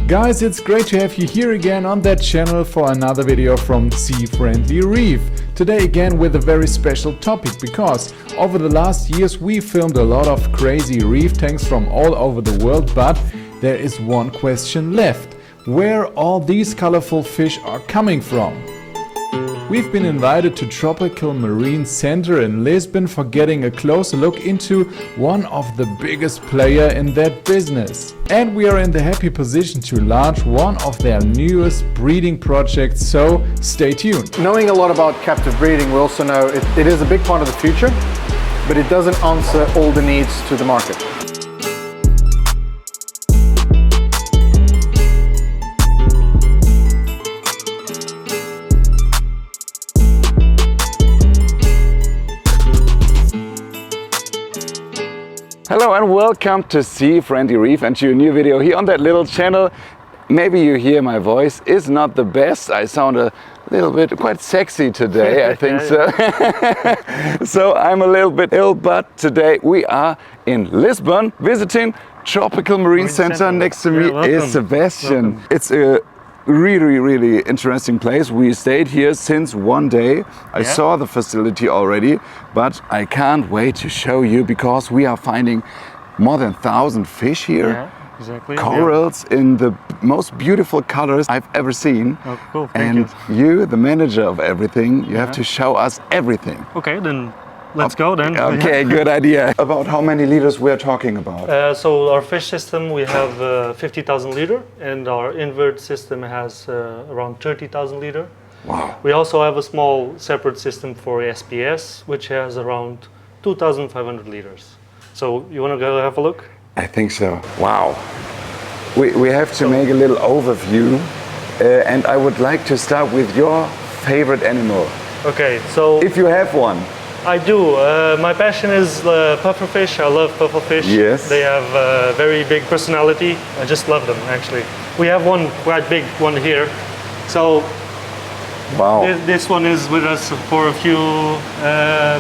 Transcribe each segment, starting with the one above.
Guys, it's great to have you here again on that channel for another video from Sea Friendly Reef. Today again with a very special topic, because over the last years we filmed a lot of crazy reef tanks from all over the world, but there is one question left: where all these colorful fish are coming from. We've been invited to Tropic Marin Center in Lisbon for getting a closer look into one of the biggest players in that business. And we are in the happy position to launch one of their newest breeding projects, so stay tuned. Knowing a lot about captive breeding, we also know it is a big part of the future, but it doesn't answer all the needs to the market. Hello and welcome to Sea Friendly Reef and to a new video here on that little channel. Maybe you hear my voice is not the best. I sound a little bit quite sexy today, I think so. So I'm a little bit ill, but today we are in Lisbon visiting Tropical Marine Center. Next to me is Sebastian. It's a really interesting place. We stayed here since one day. I saw the facility already, but I can't wait to show you, because we are finding more than 1,000 fish here. Yeah, exactly. Corals in the most beautiful colors I've ever seen. Oh, cool. Thank and you, the manager of everything, you have to show us everything. Okay, then let's go then. Okay, good idea. About how many liters we're talking about? So our fish system, we have 50,000 liter, and our invert system has around 30,000 liter. Wow. We also have a small separate system for SPS, which has around 2,500 liters. So you want to go have a look? I think so. Wow. We have to make a little overview, and I would like to start with your favorite animal. Okay, so if you have one. I do. My passion is pufferfish. I love pufferfish. Yes. They have a very big personality. I just love them, actually. We have one quite big one here. So wow. This one is with us for a few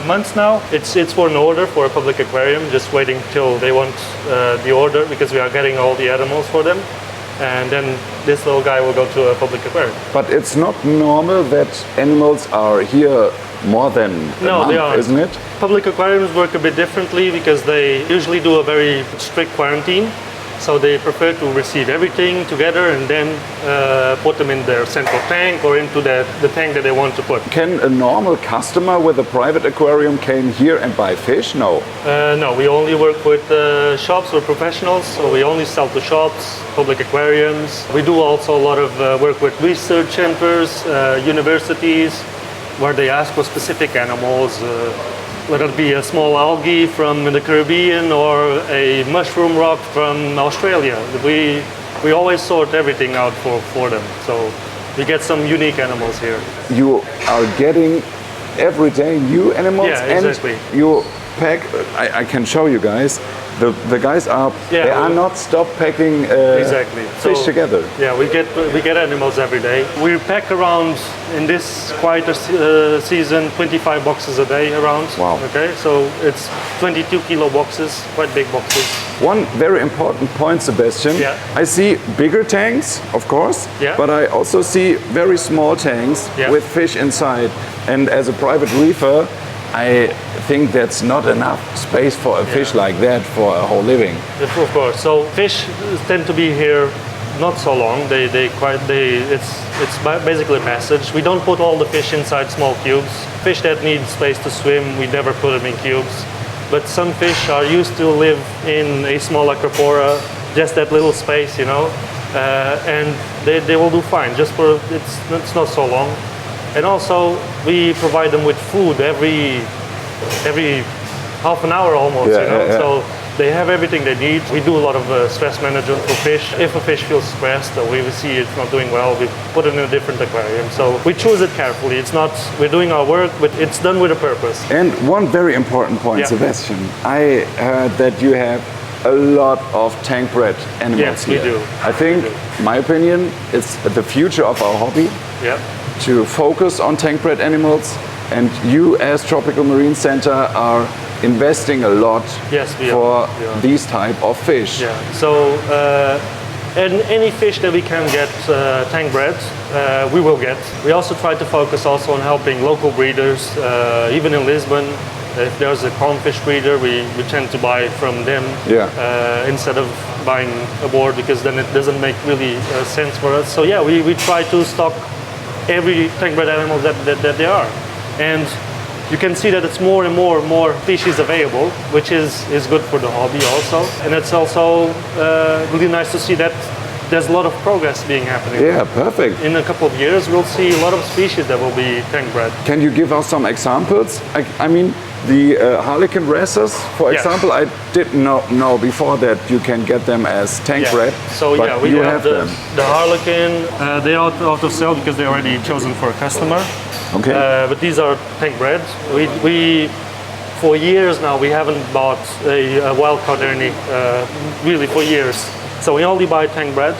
months now. It's for an order for a public aquarium, just waiting till they want the order, because we are getting all the animals for them. And then this little guy will go to a public aquarium. But it's not normal that animals are here more than a month, they aren't. Isn't it? Public aquariums work a bit differently, because they usually do a very strict quarantine. So they prefer to receive everything together and then put them in their central tank or into the tank that they want to put. Can a normal customer with a private aquarium came here and buy fish? No. No, we only work with shops or professionals. So we only sell to shops, public aquariums. We do also a lot of work with research centers, universities, where they ask for specific animals, whether it be a small algae from the Caribbean or a mushroom rock from Australia. We always sort everything out for them, so we get some unique animals here. You are getting every day new animals, exactly. And you pack. I can show you guys. The guys are they are not stop packing fish together. Yeah, we get animals every day. We pack around, in this quieter season, 25 boxes a day around. Wow. Okay, so it's 22 kilo boxes, quite big boxes. One very important point, Sebastian. Yeah. I see bigger tanks, of course, but I also see very small tanks with fish inside. And as a private reefer, I think that's not enough space for a fish like that for a whole living. Of course. So fish tend to be here not so long. It's basically a passage. We don't put all the fish inside small cubes. Fish that need space to swim, we never put them in cubes. But some fish are used to live in a small aquapora, just that little space, you know, and they will do fine. Just for it's not so long. And also, we provide them with food every half an hour almost, you know. So they have everything they need. We do a lot of stress management for fish. If a fish feels stressed or we see it's not doing well, we put it in a different aquarium. So we choose it carefully. It's not, we're doing our work, but it's done with a purpose. And one very important point, Sebastian. I heard that you have a lot of tank bred animals here. Yes, we do. I think, my opinion, it's the future of our hobby. Yeah. To focus on tank bred animals, and you as Tropical Marine Center are investing a lot for these type of fish. Yeah. So And any fish that we can get tank bred, we will get. We also try to focus also on helping local breeders, even in Lisbon. If there's a clownfish breeder, we tend to buy from them instead of buying aboard, because then it doesn't make really sense for us. So yeah, we try to stock every tank bred animal that there are. And you can see that it's more and more species available, which is good for the hobby also. And it's also really nice to see that there's a lot of progress being happening. Yeah, perfect. In a couple of years, we'll see a lot of species that will be tank bred. Can you give us some examples? I mean, the harlequin wresters, for example, I didn't know before that you can get them as tank bred. So yeah, we have the harlequin. They're out of sale because they're already chosen for a customer. Okay. But these are tank bred. We for years now we haven't bought a wild caught any really for years. So we only buy tank bred.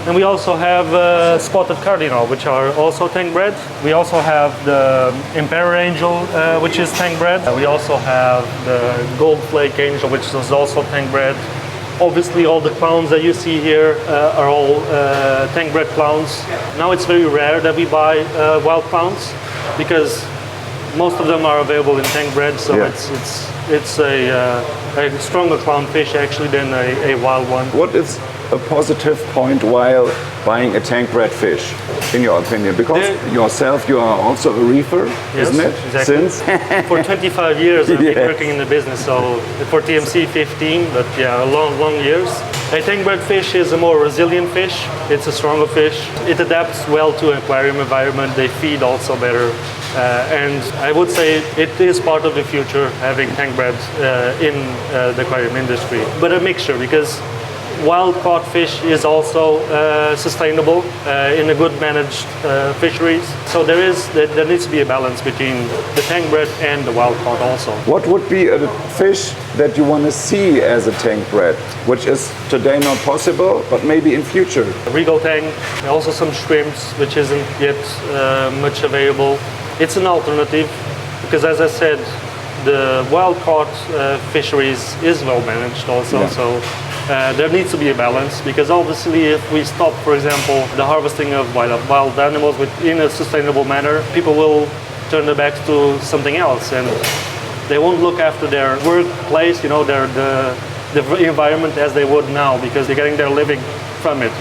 And we also have spotted cardinal, which are also tank bred. We also have the emperor angel, which is tank bred. We also have the gold flake angel, which is also tank bred. Obviously, all the clowns that you see here are all tank bred clowns. Now it's very rare that we buy wild clowns, because most of them are available in tank bred. So it's a stronger clownfish actually than a wild one. What is a positive point while buying a tank bred fish, in your opinion? Because yourself, you are also a reefer, isn't it? Exactly. Since for 25 years I've been working in the business, so for TMC 15, but yeah, long years. A tank bred fish is a more resilient fish. It's a stronger fish. It adapts well to an aquarium environment. They feed also better. And I would say it is part of the future, having tank bred in the aquarium industry. But a mixture, because wild caught fish is also sustainable in a good managed fisheries. So there needs to be a balance between the tank bred and the wild caught also. what would be a fish that you want to see as a tank bred, which is today not possible, but maybe in future? Regal tang, also some shrimps, which isn't yet much available. It's an alternative, because as I said, the wild caught fisheries is well managed also. So there needs to be a balance, because obviously if we stop, for example, the harvesting of wild animals in a sustainable manner, people will turn their backs to something else, and they won't look after their workplace, the environment as they would now, because they're getting their living from it,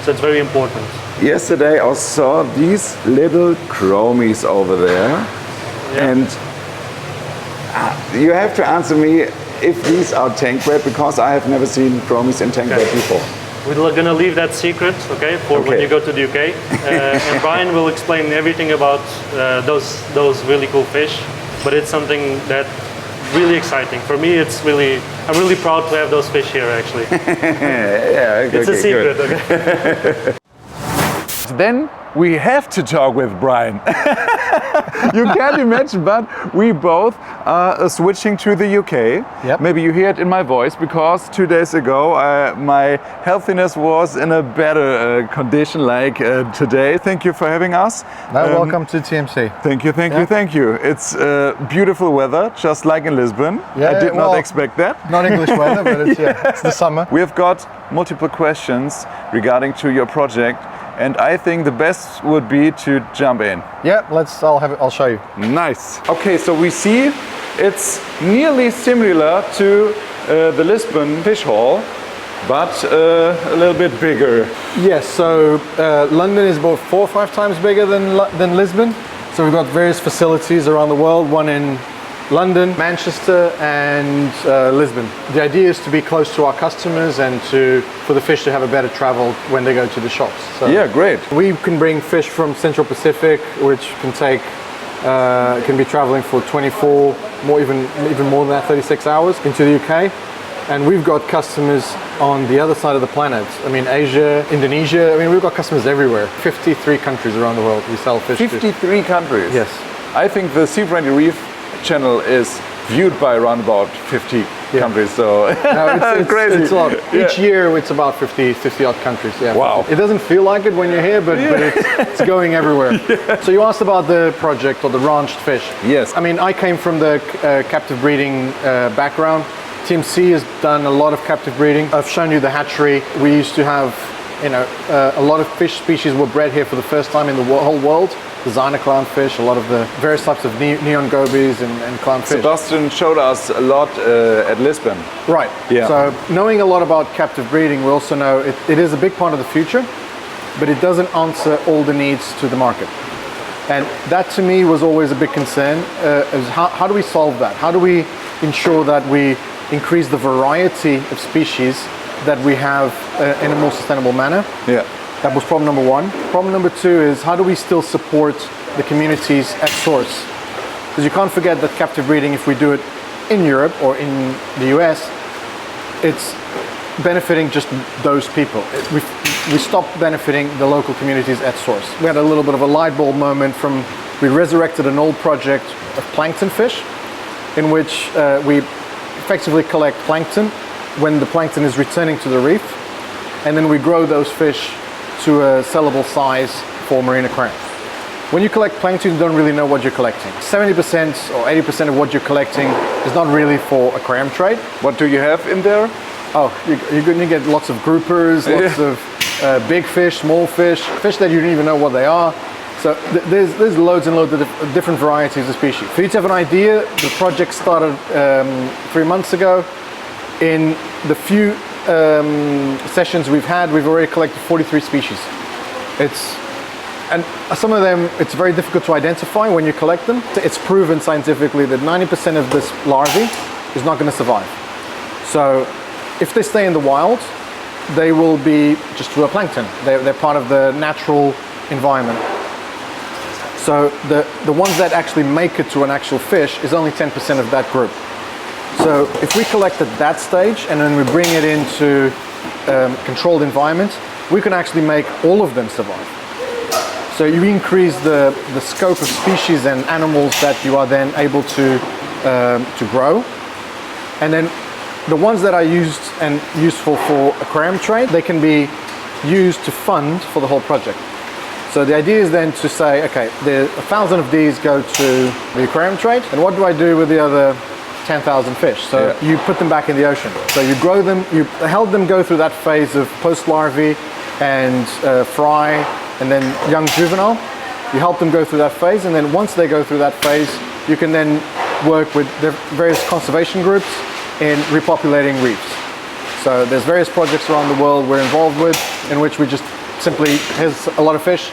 So it's very important. Yesterday I saw these little chromies over there, and you have to answer me if these are tank bred, because I have never seen chromies in tank bred before. We're gonna leave that secret, for when you go to the UK. And Brian will explain everything about those really cool fish. But it's something that really exciting for me. I'm really proud to have those fish here actually. It's a secret. Okay. Then we have to talk with Brian. You can't imagine, but we both are switching to the UK. Yep. Maybe you hear it in my voice, because 2 days ago my healthiness was in a better condition like today. Thank you for having us. Welcome to TMC. Thank you. It's beautiful weather, just like in Lisbon. Yeah, I did not expect that. Not English weather, but it's the summer. We have got multiple questions regarding to your project, and I think the best would be to jump in. Yeah, I'll show you. Nice. Okay, so we see it's nearly similar to the Lisbon fish hall, but a little bit bigger. Yes, so London is about 4 or 5 times bigger than Lisbon. So we've got various facilities around the world, one in London, Manchester and Lisbon. The idea is to be close to our customers and for the fish to have a better travel when they go to the shops. So yeah, great. We can bring fish from Central Pacific, which can be traveling for 24, even more than that, 36 hours into the UK. And we've got customers on the other side of the planet. I mean, Asia, Indonesia. I mean, we've got customers everywhere. 53 countries around the world we sell fish 53 countries? Yes. I think the Sea Friendly Reef channel is viewed by around about 50 countries, so it's crazy. It's a lot. Each year it's about 50 odd countries. Yeah. Wow. It doesn't feel like it when you're here, but it's going everywhere. So you asked about the project or the ranched fish. Yes. I mean, I came from the captive breeding background. TMC has done a lot of captive breeding. I've shown you the hatchery. We used to have, a lot of fish species were bred here for the first time in the whole world. Designer clownfish, a lot of the various types of neon gobies and clownfish. Sebastian showed us a lot at Lisbon. Right. Yeah. So knowing a lot about captive breeding, we also know it is a big part of the future, but it doesn't answer all the needs to the market. And that to me was always a big concern, is how do we solve that? How do we ensure that we increase the variety of species that we have in a more sustainable manner? Yeah. That was problem number one. Problem number two is how do we still support the communities at source? Because you can't forget that captive breeding, if we do it in Europe or in the US, it's benefiting just those people. We stopped benefiting the local communities at source. We had a little bit of a light bulb moment we resurrected an old project of plankton fish, in which we effectively collect plankton when the plankton is returning to the reef, and then we grow those fish to a sellable size for marine aquariums. When you collect plankton, you don't really know what you're collecting. 70% or 80% of what you're collecting is not really for aquarium trade. What do you have in there? Oh, you're going to get lots of groupers, lots of big fish, small fish that you don't even know what they are. So there's loads and loads of different varieties of species. For you to have an idea, the project started 3 months ago. In the few sessions we've had, we've already collected 43 species. And some of them, it's very difficult to identify when you collect them. It's proven scientifically that 90% of this larvae is not going to survive. So if they stay in the wild, they will be just zooplankton. They're part of the natural environment. So the ones that actually make it to an actual fish is only 10% of that group. So if we collect at that stage and then we bring it into controlled environment, we can actually make all of them survive. So you increase the scope of species and animals that you are then able to grow. And then the ones that are used and useful for aquarium trade, they can be used to fund for the whole project. So the idea is then to say, okay, 1,000 of these go to the aquarium trade, and what do I do with the other 10,000 fish? So you put them back in the ocean. So you grow them, you help them go through that phase of post-larvae and fry, and then young juvenile. You help them go through that phase, and then once they go through that phase, you can then work with the various conservation groups in repopulating reefs. So there's various projects around the world we're involved with, in which we just simply, here's a lot of fish,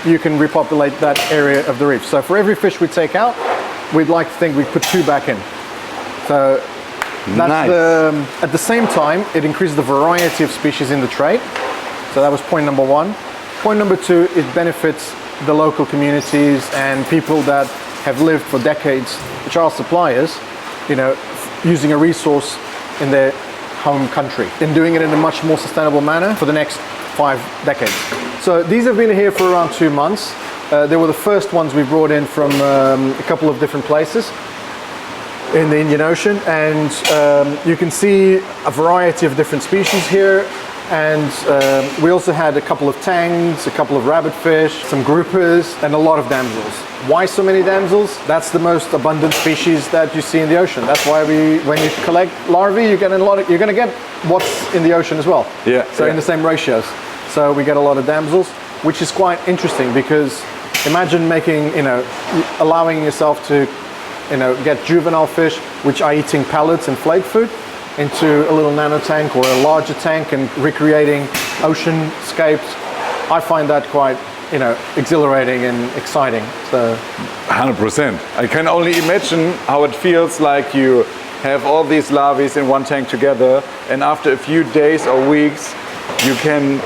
you can repopulate that area of the reef. So for every fish we take out, we'd like to think we put 2 back in. So that's nice. At the same time, it increases the variety of species in the trade. So that was point number 1. Point number 2, it benefits the local communities and people that have lived for decades, which are suppliers, using a resource in their home country and doing it in a much more sustainable manner for the next 5 decades. So these have been here for around 2 months. They were the first ones we brought in from a couple of different places in the Indian Ocean, and you can see a variety of different species here. And we also had a couple of tangs, a couple of rabbitfish, some groupers, and a lot of damsels. Why so many damsels? That's the most abundant species that you see in the ocean. That's why when you collect larvae, you're going to get what's in the ocean as well. Yeah. So in the same ratios. So we get a lot of damsels, which is quite interesting because imagine allowing yourself to, get juvenile fish which are eating pellets and flake food into a little nano tank or a larger tank and recreating ocean scapes. I find that quite, exhilarating and exciting. So 100%. I can only imagine how it feels like you have all these larvae in one tank together, and after a few days or weeks, you can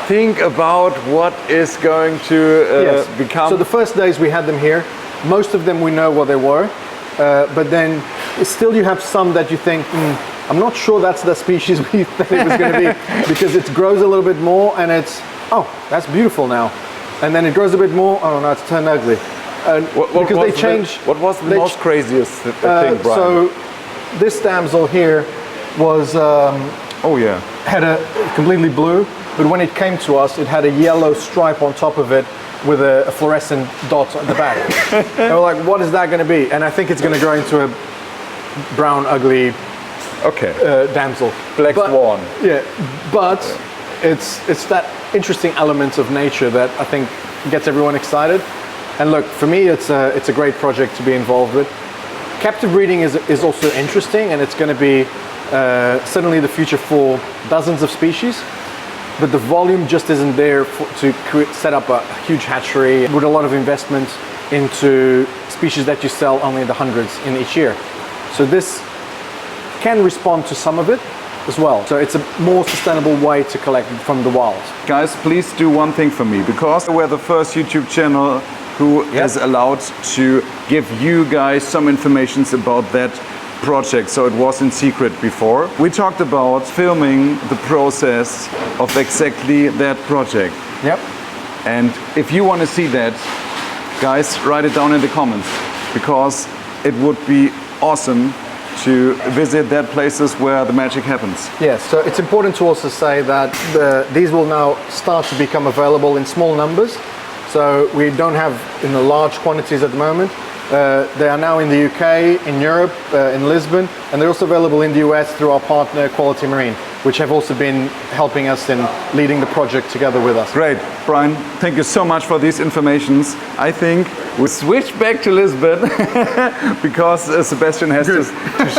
think about what is going to become. So the first days we had them here, most of them we know what they were, but then still you have some that you think, I'm not sure that's the species we thought it was going to be, because it grows a little bit more and it's, oh, that's beautiful now. And then it grows a bit more, oh no, it's turned ugly. Because they change. What was the most craziest thing, Brian? So this damsel here was, had a completely blue, but when it came to us, it had a yellow stripe on top of it with a fluorescent dot at the back. And we're like, what is that going to be? And I think it's going to grow into a brown, ugly Okay. damsel. Black swan. Yeah, but it's that interesting element of nature that I think gets everyone excited. And look, for me, it's a great project to be involved with. Captive breeding is also interesting, and it's going to be certainly the future for dozens of species. But the volume just isn't there to set up a huge hatchery with a lot of investment into species that you sell only in the hundreds in each year. So this can respond to some of it as well. So it's a more sustainable way to collect from the wild. Guys, please do one thing for me, because we're the first YouTube channel who is allowed to give you guys some information about that project, so it was in secret before. We talked about filming the process of exactly that project. Yep. And if you want to see that, guys, write it down in the comments, because it would be awesome to visit that places where the magic happens. Yes, so it's important to also say that these will now start to become available in small numbers. So we don't have in the large quantities at the moment. They are now in the UK, in Europe, in Lisbon, and they're also available in the US through our partner Quality Marine, which have also been helping us in leading the project together with us. Great, Brian, thank you so much for these informations. I think we switch back to Lisbon because Sebastian has to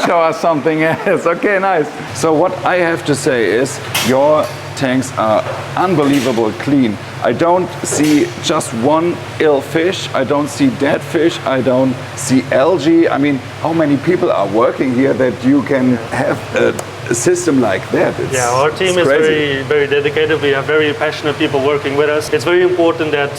show us something else. Okay, nice. So what I have to say is your tanks are unbelievably clean. I don't see just one ill fish, I don't see dead fish, I don't see algae. I mean, how many people are working here that you can have a system like that? Our team is very dedicated. We have very passionate people working with us. It's very important that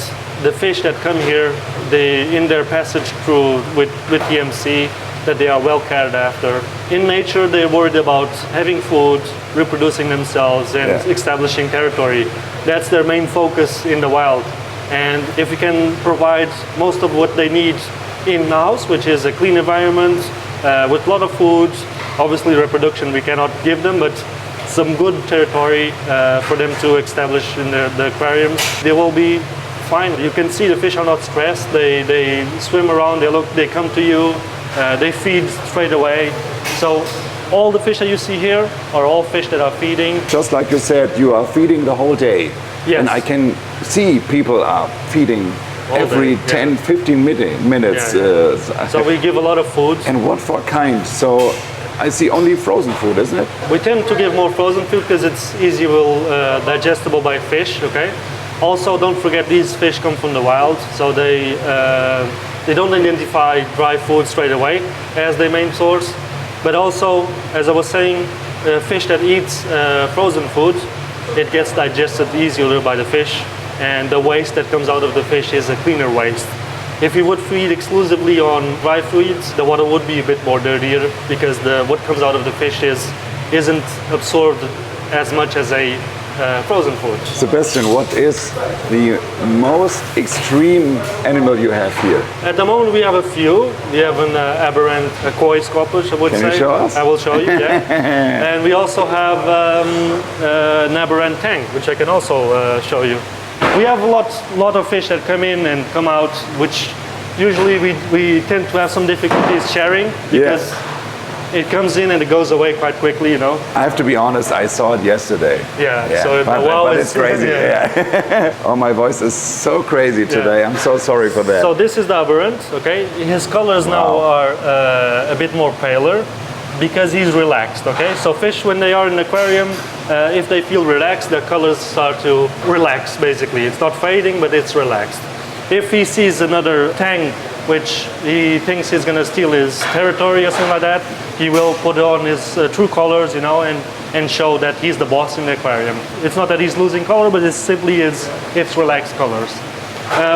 the fish that come here, in their passage through with TMC, that they are well cared after. In nature, they're worried about having food, reproducing themselves, and establishing territory. That's their main focus in the wild. And if we can provide most of what they need in-house, which is a clean environment, with a lot of food, obviously reproduction we cannot give them, but some good territory for them to establish in the aquariums, they will be fine. You can see the fish are not stressed. They swim around, they come to you, they feed straight away. So all the fish that you see here are all fish that are feeding. Just like you said, you are feeding the whole day. Yes. And I can see people are feeding all every day, 10, 15 minutes. So we give a lot of food. And what for kind? So I see only frozen food, isn't it? We tend to give more frozen food because it's easily digestible by fish, okay? Also, don't forget these fish come from the wild, so they don't identify dry food straight away as their main source. But also, as I was saying, fish that eats frozen food, it gets digested easier by the fish, and the waste that comes out of the fish is a cleaner waste. If you would feed exclusively on dry foods, the water would be a bit more dirtier because what comes out of the fish isn't absorbed as much as a frozen food. Sebastian, what is the most extreme animal you have here? At the moment we have a few. We have an aberrant koi scorpion, I would say. Can you show us? I will show you, yeah. And we also have an aberrant tang, which I can also show you. We have a lot of fish that come in and come out, which usually we tend to have some difficulties sharing because it comes in and it goes away quite quickly, you know. I have to be honest, I saw it yesterday. So but it's crazy. Oh, my voice is so crazy today. I'm so sorry for that. So this is the aberrant, okay? His colors now are a bit more paler because he's relaxed, okay? So fish, when they are in the aquarium, if they feel relaxed, their colors start to relax, basically. It's not fading, but it's relaxed. If he sees another tang, which he thinks he's going to steal his territory or something like that, he will put on his true colors, you know, and show that he's the boss in the aquarium. It's not that he's losing color, but it's simply it's relaxed colors.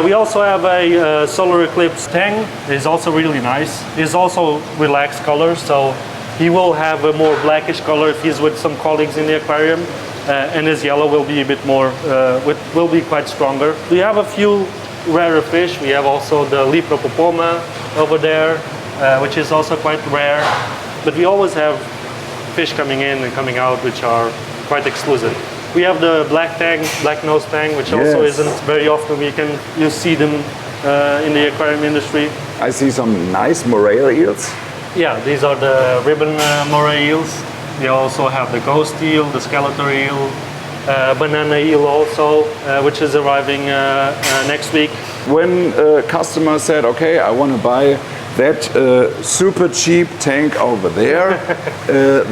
We also have a solar eclipse tang. It's also really nice. It's also relaxed colors, so he will have a more blackish color if he's with some colleagues in the aquarium, and his yellow will be a bit more, will be quite stronger. We have a few rarer fish. We have also the Lepropopoma over there, which is also quite rare. But we always have fish coming in and coming out, which are quite exclusive. We have the black tang, black nose tang, which also isn't very often you see them in the aquarium industry. I see some nice moray eels. Yeah, these are the ribbon moray eels. We also have the ghost eel, the skeletal eel, banana eel also, which is arriving next week. When a customer said, okay, I want to buy that super cheap tank over there,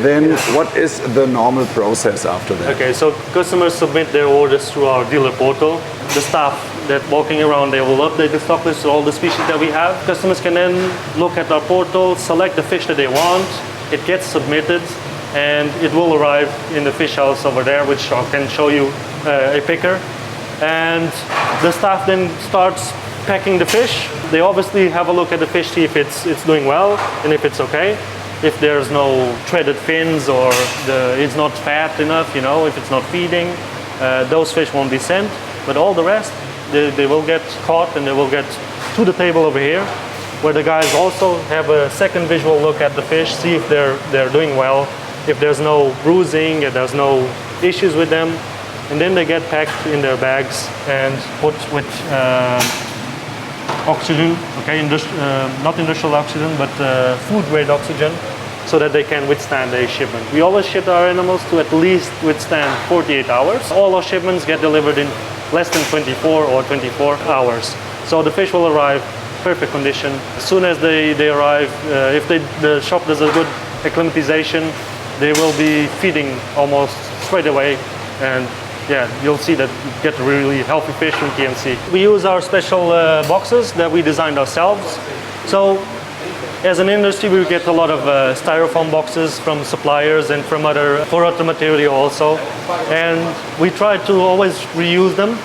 then what is the normal process after that? Okay, so customers submit their orders through our dealer portal. The staff that walking around, they will update the stock list of all the species that we have. Customers can then look at our portal, select the fish that they want. It gets submitted and it will arrive in the fish house over there, which I can show you a picker. And the staff then starts packing the fish. They obviously have a look at the fish, see if it's doing well and if it's okay. If there's no threaded fins or it's not fat enough, you know, if it's not feeding, those fish won't be sent. But all the rest, they will get caught and they will get to the table over here, where the guys also have a second visual look at the fish, see if they're doing well, if there's no bruising, if there's no issues with them. And then they get packed in their bags and put with oxygen, okay, not industrial oxygen, but food grade oxygen, so that they can withstand a shipment. We always ship our animals to at least withstand 48 hours. All our shipments get delivered in less than 24 or 24 hours. So the fish will arrive perfect condition. As soon as they arrive, if the shop does a good acclimatization, they will be feeding almost straight away. And yeah, you'll see that you get really healthy fish from TNC. We use our special boxes that we designed ourselves. So as an industry, we get a lot of styrofoam boxes from suppliers and from for other material also. And we try to always reuse them,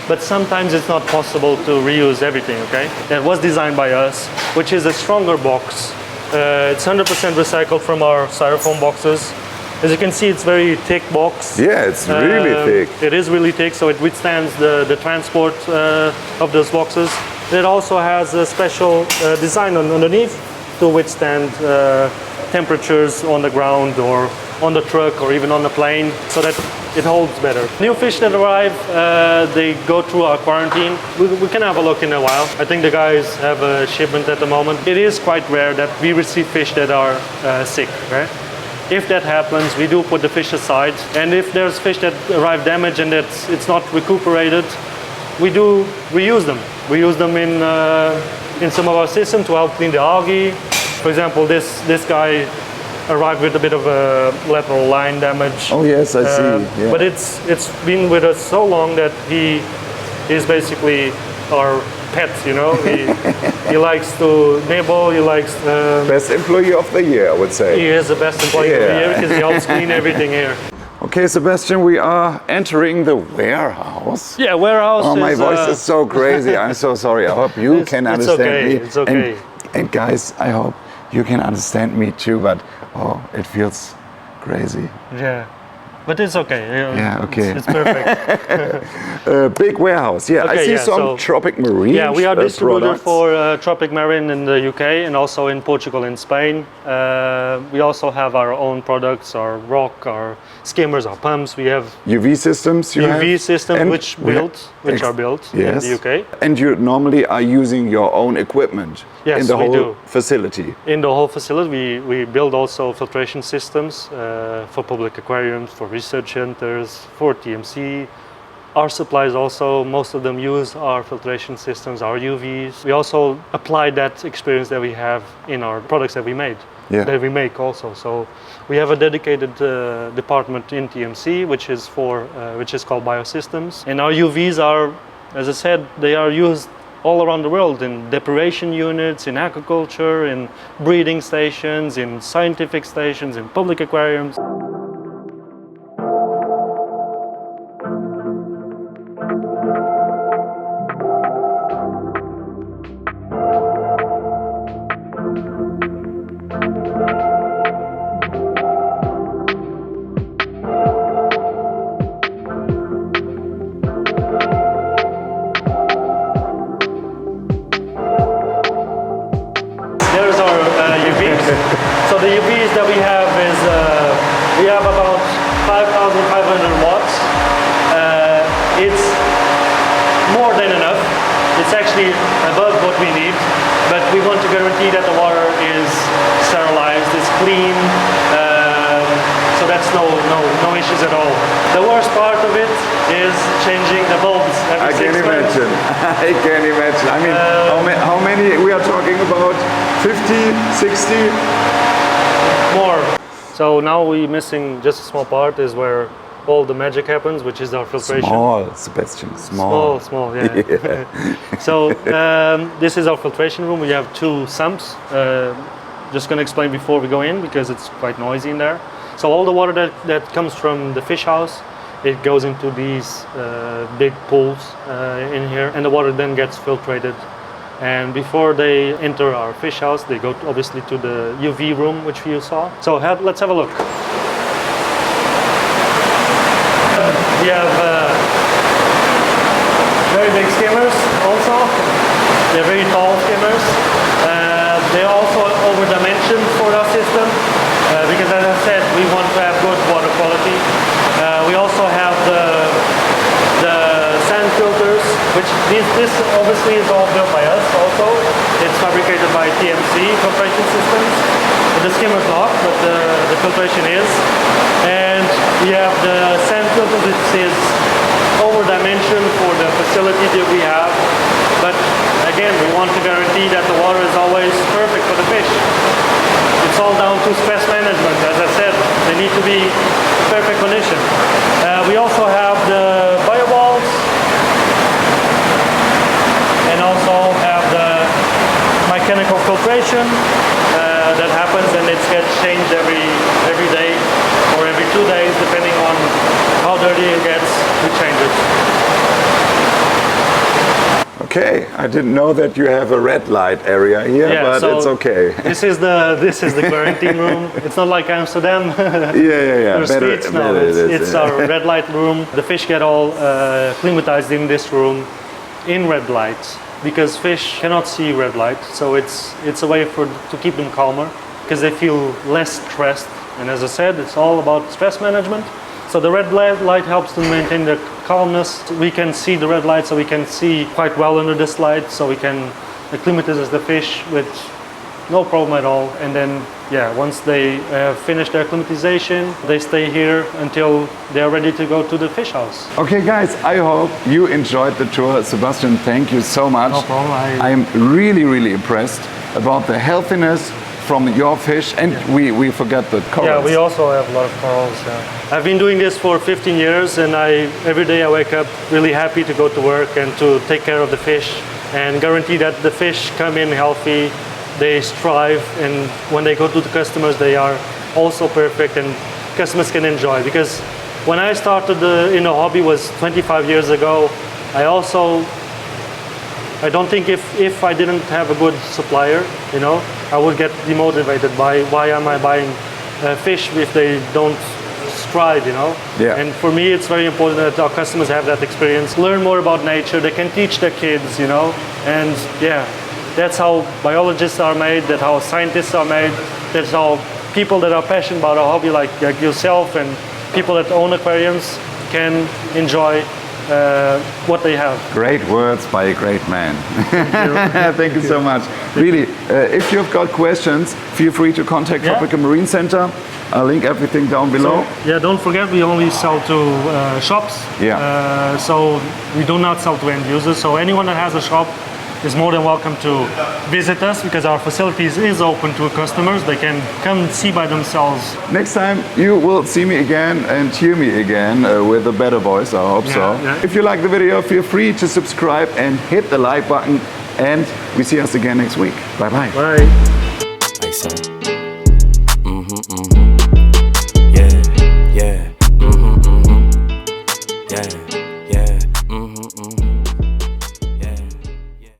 but sometimes it's not possible to reuse everything, okay? It was designed by us, which is a stronger box. It's 100% recycled from our styrofoam boxes. As you can see, it's very thick box. Yeah, it's really thick. It is really thick, so it withstands the transport of those boxes. It also has a special design underneath to withstand temperatures on the ground or on the truck or even on the plane, so that it holds better. New fish that arrive, they go through our quarantine. We can have a look in a while. I think the guys have a shipment at the moment. It is quite rare that we receive fish that are sick, right? If that happens, we do put the fish aside. And if there's fish that arrive damaged and it's not recuperated, we do reuse them. We use them in some of our systems to help clean the algae. For example, this guy arrived with a bit of a lateral line damage. Oh yes, I see. Yeah. But it's been with us so long that he is basically our pet, you know. He likes to nibble, he likes... Best employee of the year, I would say. He is the best employee of the year because he helps clean everything here. Okay, Sebastian, we are entering the warehouse. Yeah, warehouse. Oh, my voice is so crazy. I'm so sorry. I hope you can understand me. It's okay. And guys, I hope you can understand me too, but oh, it feels crazy. Yeah. But it's okay. Yeah, okay. It's perfect. Big warehouse. Yeah, Okay, I see yeah, some so- Tropic Marin. Yeah, we are distributor products. for Tropic Marin in the UK and also in Portugal and Spain. We also have our own products, our rock, our skimmers, our pumps. We have UV systems. You UV have? systems And which we have- are built Yes. in the UK. And you normally are using your own equipment Yes, in the we whole do. facility. In the whole facility, we build also filtration systems for public aquariums, for research centers, for TMC. Our supplies also, most of them use our filtration systems, our UVs. We also apply that experience that we have in our products that we made, that we make also. So we have a dedicated department in TMC, which is called Biosystems. And our UVs are, as I said, they are used all around the world in depuration units, in aquaculture, in breeding stations, in scientific stations, in public aquariums. There's our UVs. So the UVs that we have is, we have about 5,500 watts. It's more than enough. It's actually above what we need, but we want to guarantee that the water is sterilized, it's clean. that's no issues at all. The worst part of it is changing the bulbs every 6 months. I can imagine. I mean, how many we are talking about? 50, 60? More. So now we're missing just a small part is where all the magic happens, which is our filtration. Small, Sebastian, small. Small, yeah. So this is our filtration room. We have 2 sumps. Just going to explain before we go in because it's quite noisy in there. So all the water that comes from the fish house, it goes into these big pools in here, and the water then gets filtrated. And before they enter our fish house, they go obviously to the UV room, which you saw. So let's have a look. We have very big skimmers also. They're very tall skimmers. They're also over-dimensioned for our system because, as I said, we want to have good water quality. We also have the sand filters, which this obviously is all built by us also. It's fabricated by TUNZE filtration systems. The skimmer's not, but the filtration is. And we have the sand filter, which is over-dimensioned for the facility that we have. But again, we want to guarantee that the water is always perfect for the fish. It's all down to stress management. As I said, they need to be perfect condition. We also have the bioballs and also have the mechanical filtration that happens, and it gets changed every day or every 2 days, depending on how dirty it gets. We change it. Okay, I didn't know that you have a red light area here, but so it's okay. This is the quarantine room. It's not like Amsterdam. Yeah. It's our red light room. The fish get all climatized in this room in red light because fish cannot see red light. So it's a way to keep them calmer because they feel less stressed. And as I said, it's all about stress management. So the red light helps to maintain the calmness. We can see the red light, so we can see quite well under this light, so we can acclimatize the fish with no problem at all. And then, once they finish their acclimatization, they stay here until they're ready to go to the fish house. Okay, guys, I hope you enjoyed the tour. Sebastian, thank you so much. No problem. I'm really impressed about the healthiness from your fish, and we forgot the corals. Yeah, we also have a lot of corals. I've been doing this for 15 years, and every day I wake up really happy to go to work and to take care of the fish and guarantee that the fish come in healthy, they strive, and when they go to the customers, they are also perfect and customers can enjoy. Because when I started in the hobby was 25 years ago, I don't think if I didn't have a good supplier, I would get demotivated by why am I buying fish if they don't strive, Yeah. And for me, it's very important that our customers have that experience, learn more about nature, they can teach their kids, and that's how biologists are made, that's how scientists are made, that's how people that are passionate about a hobby like yourself and people that own aquariums can enjoy what they have. Great words by a great man. Thank you so much. Really, if you've got questions, feel free to contact Tropic Marine Center. I'll link everything down below. So, don't forget we only sell to shops. So we do not sell to end users. So anyone that has a shop is more than welcome to visit us because our facilities is open to customers. They can come see by themselves. Next time you will see me again and hear me again with a better voice, I hope so. Yeah. If you like the video, feel free to subscribe and hit the like button, and we see us again next week. Bye-bye. Bye. Yeah.